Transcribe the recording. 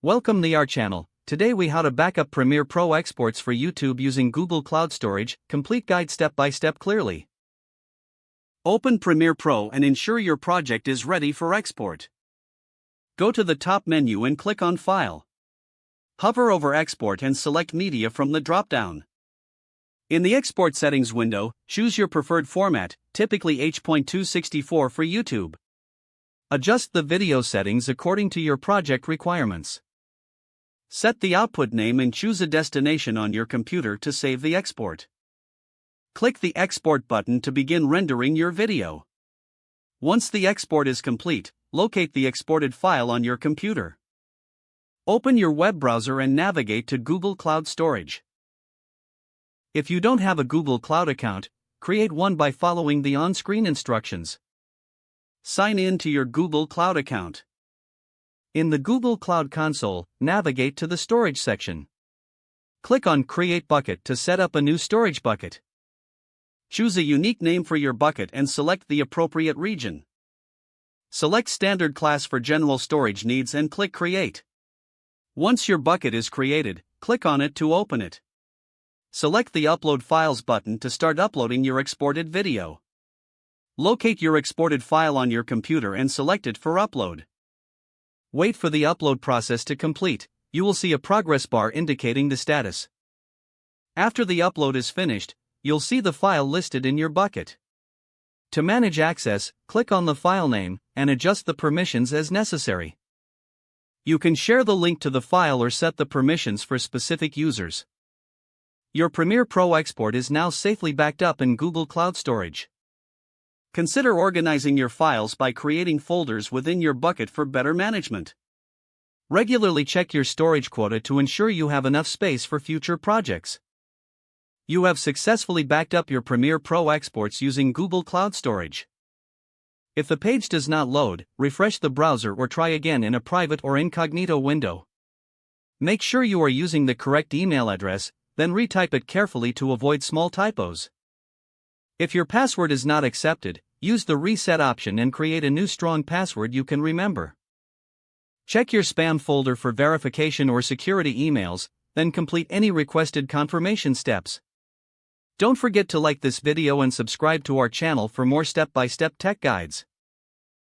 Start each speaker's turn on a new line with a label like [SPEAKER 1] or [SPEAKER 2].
[SPEAKER 1] Welcome to our channel. Today we how to backup Premiere Pro exports for YouTube using Google Cloud Storage. Complete guide step by step clearly. Open Premiere Pro and ensure your project is ready for export. Go to the top menu and click on File. Hover over Export and select Media from the drop-down. In the Export Settings window, choose your preferred format, typically H.264 for YouTube. Adjust the video settings according to your project requirements. Set the output name and choose a destination on your computer to save the export. Click the Export button to begin rendering your video. Once the export is complete, locate the exported file on your computer. Open your web browser and navigate to Google Cloud Storage. If you don't have a Google Cloud account, create one by following the on-screen instructions. Sign in to your Google Cloud account. In the Google Cloud Console, navigate to the Storage section. Click on Create Bucket to set up a new storage bucket. Choose a unique name for your bucket and select the appropriate region. Select Standard Class for general storage needs and click Create. Once your bucket is created, click on it to open it. Select the Upload Files button to start uploading your exported video. Locate your exported file on your computer and select it for upload. Wait for the upload process to complete. You will see a progress bar indicating the status. After the upload is finished, you'll see the file listed in your bucket. To manage access, click on the file name and adjust the permissions as necessary. You can share the link to the file or set the permissions for specific users. Your Premiere Pro export is now safely backed up in Google Cloud Storage. Consider organizing your files by creating folders within your bucket for better management. Regularly check your storage quota to ensure you have enough space for future projects. You have successfully backed up your Premiere Pro exports using Google Cloud Storage. If the page does not load, refresh the browser or try again in a private or incognito window. Make sure you are using the correct email address, then retype it carefully to avoid small typos. If your password is not accepted, use the reset option and create a new strong password you can remember. Check your spam folder for verification or security emails, then complete any requested confirmation steps. Don't forget to like this video and subscribe to our channel for more step-by-step tech guides.